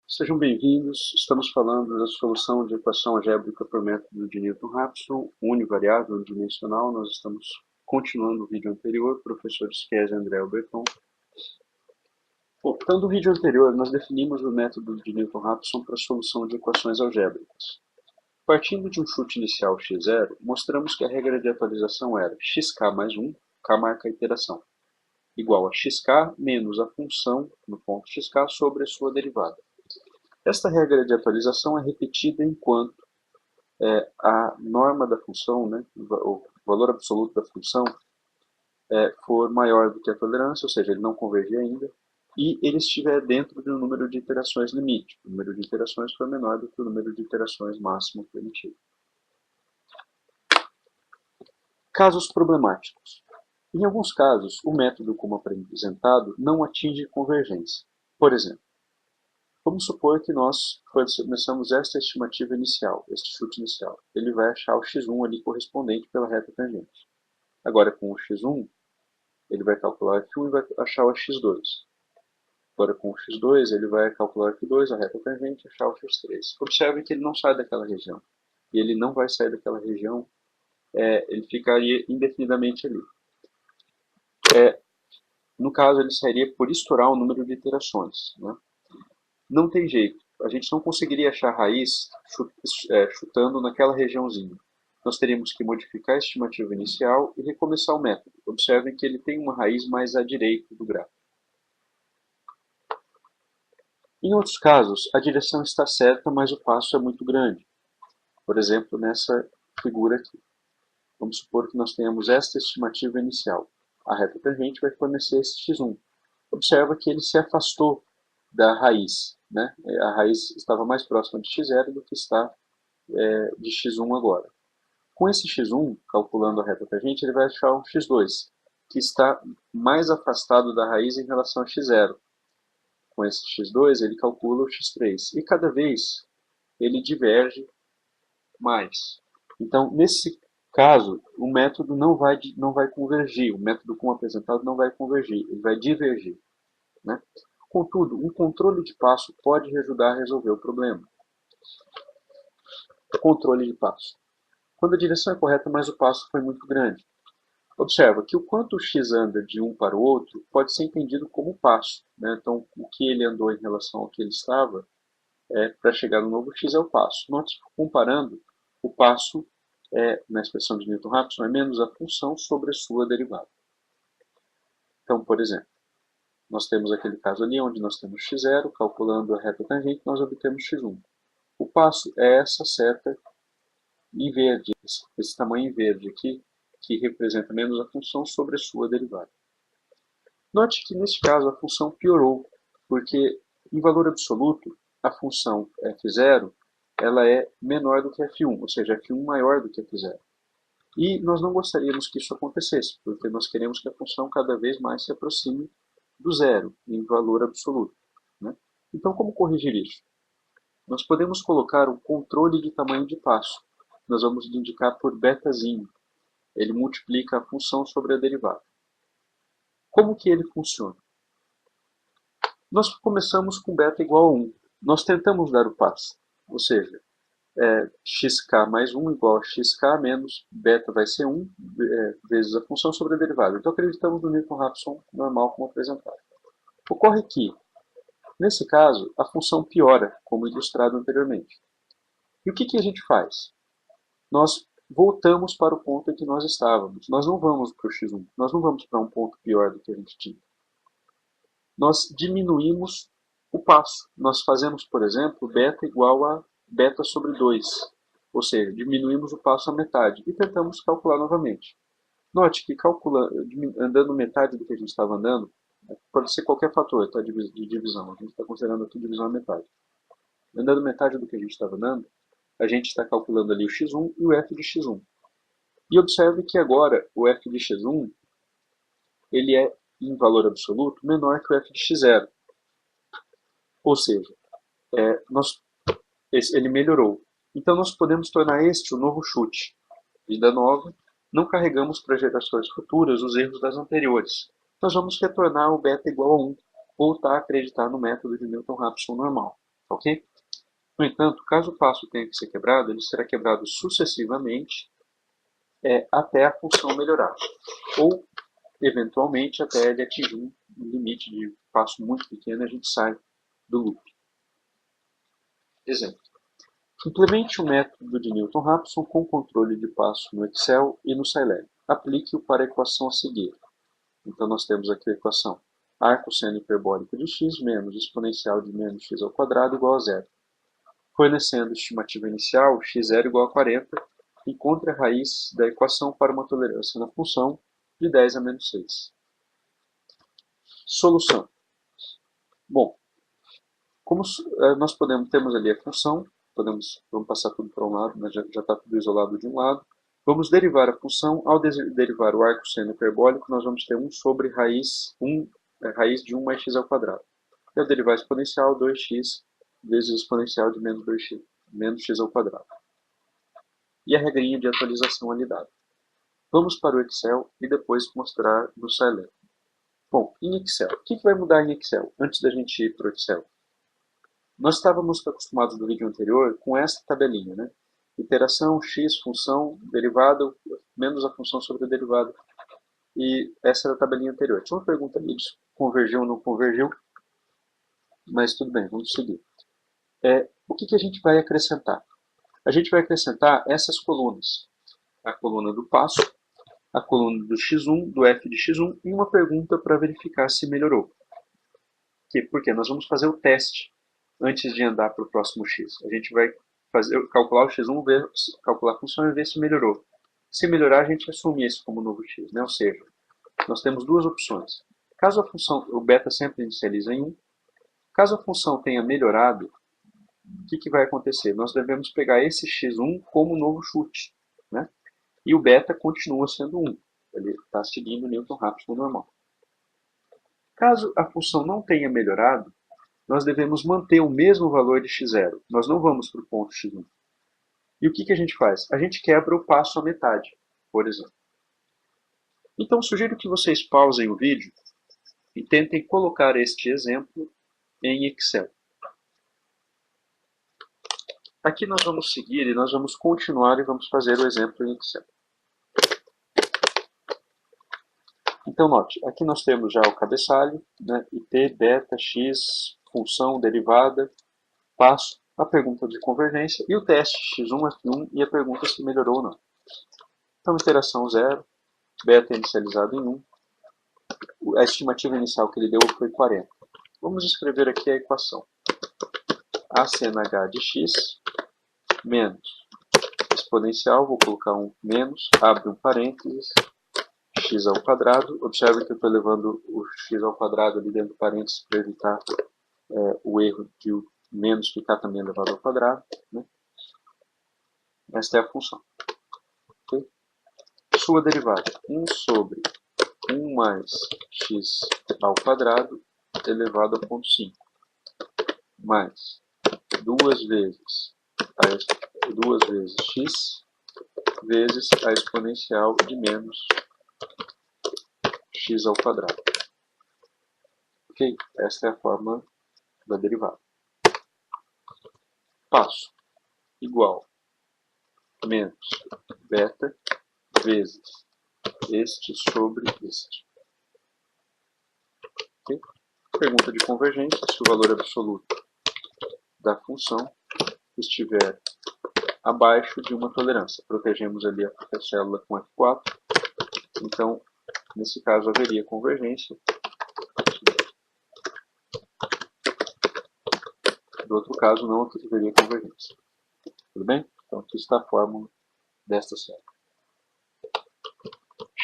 Sejam bem-vindos. Estamos falando da solução de equação algébrica por método de Newton-Raphson, univariável, unidimensional. Nós estamos continuando o vídeo anterior, professor Schiesi e André Alberton. Bom, então, no vídeo anterior, nós definimos o método de Newton-Raphson para a solução de equações algébricas. Partindo de um chute inicial x0, mostramos que a regra de atualização era xk mais 1, k marca a iteração, igual a xk menos a função no ponto xk sobre a sua derivada. Esta regra de atualização é repetida enquanto a norma da função, né, o valor absoluto da função, for maior do que a tolerância, ou seja, ele não converge ainda, e ele estiver dentro de um número de iterações limite. O número de iterações for menor do que o número de iterações máximo permitido. Casos problemáticos. Em alguns casos, o método como apresentado não atinge convergência. Por exemplo, vamos supor que nós começamos esta estimativa inicial, este chute inicial. Ele vai achar o x1 ali correspondente pela reta tangente. Agora, com o x1, ele vai calcular o f1 e vai achar o x2. Agora, com o x2, ele vai calcular o f2, a reta tangente, e achar o x3. Observe que ele não sai daquela região. E ele não vai sair daquela região, ele ficaria indefinidamente ali. No caso, ele sairia por estourar o número de iterações, né? Não tem jeito. A gente não conseguiria achar a raiz chutando naquela regiãozinha. Nós teríamos que modificar a estimativa inicial e recomeçar o método. Observem que ele tem uma raiz mais à direita do gráfico. Em outros casos, a direção está certa, mas o passo é muito grande. Por exemplo, nessa figura aqui. Vamos supor que nós tenhamos esta estimativa inicial. A reta tangente vai fornecer esse x1. Observa que ele se afastou da raiz, né? A raiz estava mais próxima de x0 do que está de x1 agora. Com esse x1, calculando a reta tangente, ele vai achar um x2, que está mais afastado da raiz em relação a x0. Com esse x2, ele calcula o x3. E cada vez ele diverge mais. Então, nesse caso, o método não vai convergir. O método como apresentado não vai convergir, ele vai divergir, né? Contudo, um controle de passo pode ajudar a resolver o problema. Controle de passo. Quando a direção é correta, mas o passo foi muito grande. Observa que o quanto o x anda de um para o outro pode ser entendido como passo, né? Então, o que ele andou em relação ao que ele estava para chegar no novo x é o passo. Note, comparando, o passo na expressão de Newton-Raphson é menos a função sobre a sua derivada. Então, por exemplo, nós temos aquele caso ali onde nós temos x0, calculando a reta tangente, nós obtemos x1. O passo é essa seta em verde, esse tamanho em verde aqui, que representa menos a função sobre a sua derivada. Note que neste caso a função piorou, porque em valor absoluto a função f0 ela é menor do que f1, ou seja, f1 maior do que f0. E nós não gostaríamos que isso acontecesse, porque nós queremos que a função cada vez mais se aproxime do zero em valor absoluto, né? Então, como corrigir isso? Nós podemos colocar um controle de tamanho de passo. Nós vamos indicar por betazinho. Ele multiplica a função sobre a derivada. Como que ele funciona? Nós começamos com beta igual a 1. Nós tentamos dar o passo, ou seja, xk mais 1 igual a xk menos beta vai ser 1 vezes a função sobre a derivada. Então acreditamos no Newton-Raphson normal como apresentado. Ocorre que, nesse caso, a função piora, como ilustrado anteriormente. E o que a gente faz? Nós voltamos para o ponto em que nós estávamos. Nós não vamos para o x1, nós não vamos para um ponto pior do que a gente tinha. Nós diminuímos o passo. Nós fazemos, por exemplo, beta igual a beta sobre 2. Ou seja, diminuímos o passo à metade e tentamos calcular novamente. Note que andando metade do que a gente estava andando, pode ser qualquer fator tá, de divisão. A gente está considerando aqui divisão à metade. Andando metade do que a gente estava andando, a gente está calculando ali o x1 e o f de x1. E observe que agora o f de x1 ele é, em valor absoluto, menor que o f de x0. Ou seja, ele melhorou. Então nós podemos tornar este o novo chute. Vida nova, não carregamos para gerações futuras os erros das anteriores. Nós vamos retornar o beta igual a 1, voltar a acreditar no método de Newton-Raphson normal. Ok? No entanto, caso o passo tenha que ser quebrado, ele será quebrado sucessivamente até a função melhorar. Ou, eventualmente, até ele atingir um limite de passo muito pequeno e a gente sai do loop. Exemplo. Implemente o método de Newton-Raphson com controle de passo no Excel e no Scilab. Aplique-o para a equação a seguir. Então nós temos aqui a equação a cosseno hiperbólico de x menos exponencial de menos x ao quadrado igual a zero. Fornecendo estimativa inicial, x0 igual a 40, encontre a raiz da equação para uma tolerância na função de 10 a menos 6. Solução. Bom, como nós temos ali a função, vamos passar tudo para um lado, mas já está tudo isolado de um lado. Vamos derivar a função. Ao derivar o arcosseno hiperbólico, nós vamos ter 1 sobre raiz de 1 mais x ao quadrado. E ao derivar exponencial, 2x vezes o exponencial de menos 2x, menos x ao quadrado. E a regrinha de atualização ali dada. Vamos para o Excel e depois mostrar no Scilab. Bom, em Excel, o que vai mudar em Excel antes da gente ir para o Excel? Nós estávamos acostumados no vídeo anterior com essa tabelinha, né? Iteração, x, função, derivada, menos a função sobre a derivada. E essa era a tabelinha anterior. Tinha uma pergunta ali, convergiu ou não convergiu, mas tudo bem, vamos seguir. O que a gente vai acrescentar? A gente vai acrescentar essas colunas. A coluna do passo, a coluna do x1, do f de x1 e uma pergunta para verificar se melhorou. Porque nós vamos fazer o teste antes de andar para o próximo x. A gente vai calcular o x1, calcular a função e ver se melhorou. Se melhorar, a gente assume isso como novo x, né? Ou seja, nós temos duas opções. Caso a função, o beta sempre inicializa em 1, caso a função tenha melhorado, o que vai acontecer? Nós devemos pegar esse x1 como novo chute, né? E o beta continua sendo 1. Ele está seguindo o Newton-Raphson normal. Caso a função não tenha melhorado, nós devemos manter o mesmo valor de x0. Nós não vamos para o ponto x1. E o que a gente faz? A gente quebra o passo à metade, por exemplo. Então, sugiro que vocês pausem o vídeo e tentem colocar este exemplo em Excel. Aqui nós vamos seguir e nós vamos continuar e vamos fazer o exemplo em Excel. Então, note, aqui nós temos já o cabeçalho, né, IT, beta, x, função, derivada, passo, a pergunta de convergência e o teste x1, f1 e a pergunta se melhorou ou não. Então, iteração 0, beta inicializado em 1, a estimativa inicial que ele deu foi 40. Vamos escrever aqui a equação. A CNH de x menos exponencial, vou colocar um menos, abre um parênteses, x ao quadrado. Observe que eu estou levando o x ao quadrado ali dentro do parênteses para evitar o erro de o menos ficar também elevado ao quadrado, né? Esta é a função. Okay? Sua derivada, 1 sobre 1 mais x ao quadrado elevado a ponto 5, mais 2 vezes x vezes a exponencial de menos x ao quadrado. Ok? Esta é a fórmula da derivada. Passo igual menos beta vezes este sobre este. Okay? Pergunta de convergência, se o valor absoluto da função estiver abaixo de uma tolerância. Protegemos ali a célula com F4, então, nesse caso, haveria convergência. Do outro caso, não haveria convergência. Tudo bem? Então, aqui está a fórmula desta série.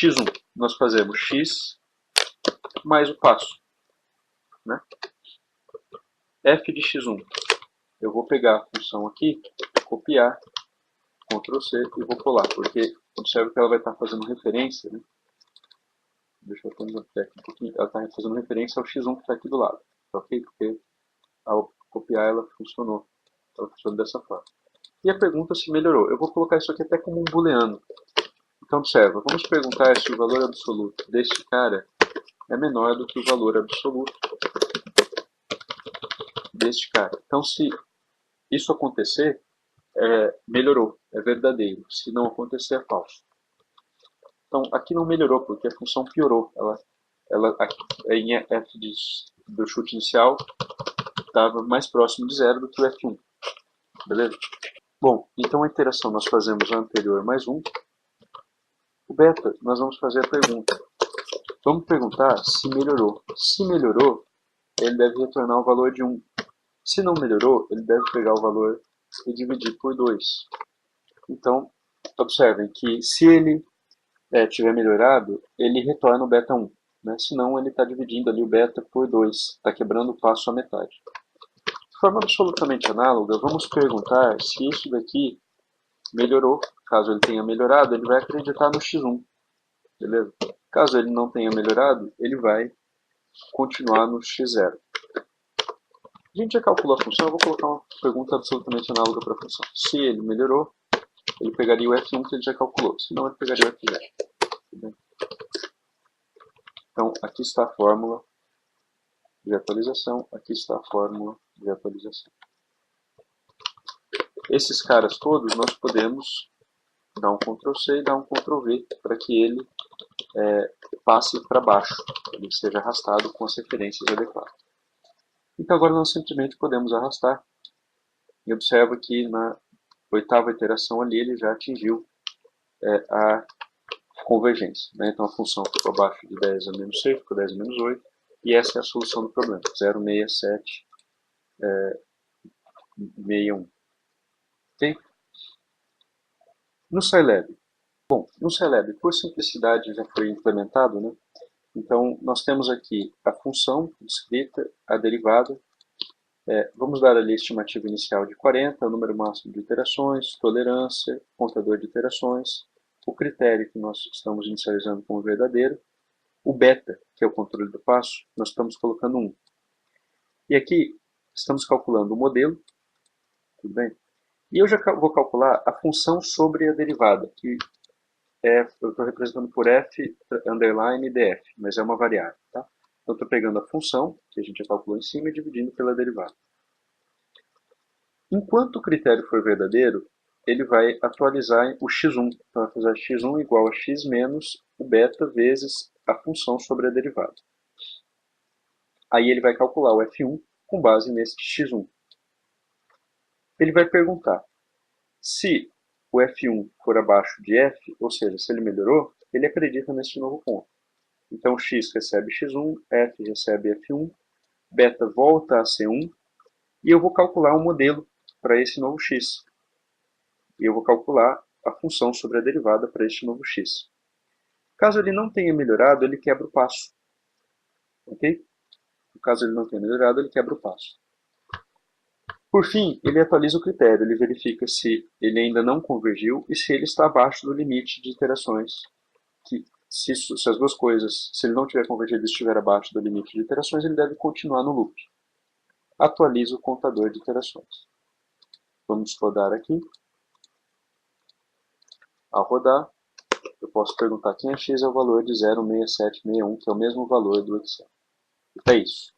x1, nós fazemos x mais o passo, né? f de x1, eu vou pegar a função aqui, copiar, Ctrl C e vou colar, porque observe que ela vai estar fazendo referência, né? Deixa eu fazer um pouquinho, ela está fazendo referência ao x1 que está aqui do lado, ok? Porque ao copiar ela funciona dessa forma. E a pergunta se melhorou. Eu vou colocar isso aqui até como um booleano. Então observa, vamos perguntar se o valor absoluto deste cara é menor do que o valor absoluto deste cara. Então, se isso acontecer, melhorou, é verdadeiro. Se não acontecer, é falso. Então, aqui não melhorou, porque a função piorou. Ela em f do chute inicial estava mais próximo de zero do que o f1. Beleza? Bom, então a iteração nós fazemos a anterior mais 1. O beta, nós vamos fazer a pergunta. Vamos perguntar se melhorou. Se melhorou, ele deve retornar o valor de 1. Se não melhorou, ele deve pegar o valor e dividir por 2. Então, observem que se ele tiver melhorado, ele retorna o beta 1. Né? Senão, ele está dividindo ali o beta por 2. Está quebrando o passo à metade. De forma absolutamente análoga, vamos perguntar se isso daqui melhorou. Caso ele tenha melhorado, ele vai acreditar no x1. Beleza? Caso ele não tenha melhorado, ele vai continuar no x0. A gente já calculou a função, eu vou colocar uma pergunta absolutamente análoga para a função. Se ele melhorou, ele pegaria o f1 que ele já calculou, senão ele pegaria o f0. Então, aqui está a fórmula de atualização, aqui está a fórmula de atualização. Esses caras todos nós podemos dar um Ctrl+C e dar um Ctrl+V para que ele passe para baixo, ele seja arrastado com as referências adequadas. Então agora nós simplesmente podemos arrastar e observa que na oitava iteração ali ele já atingiu a convergência. Né? Então a função ficou abaixo de 10 a menos 6, ficou 10 a menos 8, e essa é a solução do problema, 06761. Ok? No Scilab. Bom, no Scilab, por simplicidade, já foi implementado, né? Então, nós temos aqui a função descrita, a derivada. Vamos dar ali a estimativa inicial de 40, o número máximo de iterações, tolerância, contador de iterações, o critério que nós estamos inicializando como verdadeiro, o beta, que é o controle do passo, nós estamos colocando 1. E aqui estamos calculando o modelo, tudo bem? E eu já vou calcular a função sobre a derivada, que eu estou representando por f underline df, mas é uma variável. Tá? Então, estou pegando a função, que a gente já calculou em cima, e dividindo pela derivada. Enquanto o critério for verdadeiro, ele vai atualizar o x1. Então, vai fazer x1 igual a x menos o beta vezes a função sobre a derivada. Aí ele vai calcular o f1 com base nesse x1. Ele vai perguntar se o f1 for abaixo de f, ou seja, se ele melhorou, ele acredita nesse novo ponto. Então, x recebe x1, f recebe f1, beta volta a ser 1, e eu vou calcular um modelo para esse novo x. E eu vou calcular a função sobre a derivada para este novo x. Caso ele não tenha melhorado, ele quebra o passo. Ok? Caso ele não tenha melhorado, ele quebra o passo. Por fim, ele atualiza o critério, ele verifica se ele ainda não convergiu e se ele está abaixo do limite de iterações. Se as duas coisas, se ele não tiver convergido e estiver abaixo do limite de iterações, ele deve continuar no loop. Atualiza o contador de iterações. Vamos rodar aqui. Ao rodar, eu posso perguntar quem é x é o valor de 06761, que é o mesmo valor do Excel. É isso.